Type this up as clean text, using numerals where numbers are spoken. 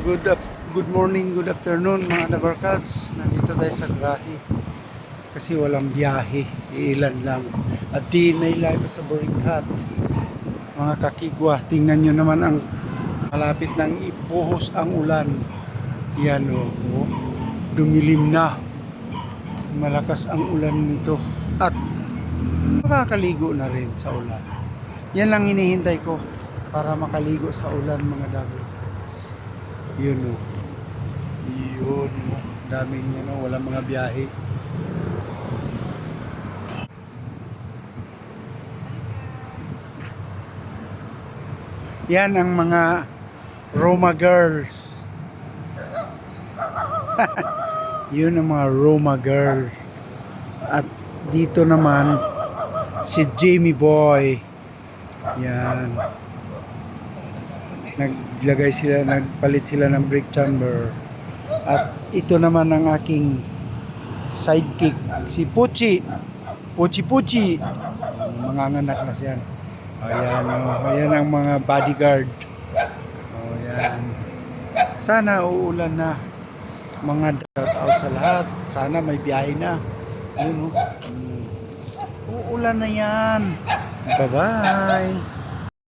Good morning, good afternoon mga Dabarkads. Nandito tayo sa Grahe kasi walang biyahe, iilan lang. At di nailay ko sa Boringhat. Mga kakigwa, tingnan nyo naman ang malapit nang ibuhos ang ulan. Yan o, dumilim na. Malakas ang ulan nito at makakaligo na rin sa ulan. Yan lang hinihintay ko para makaligo sa ulan mga Dabarkads. Yun o. Yun, daming walang mga biyahe. Yan ang mga Roma girls. Yun ang mga Roma girl. At dito naman si Jamie Boy. Yan. Nagpalit sila ng brake chamber. At ito naman ang aking sidekick, si Puchi. Puchi. Manganganak na siya. Ayan, ayan ang mga bodyguard. Ayan. Sana uulan na. Mga shout out sa lahat. Sana may biyahe na. Ayun, uulan na yan. Bye-bye.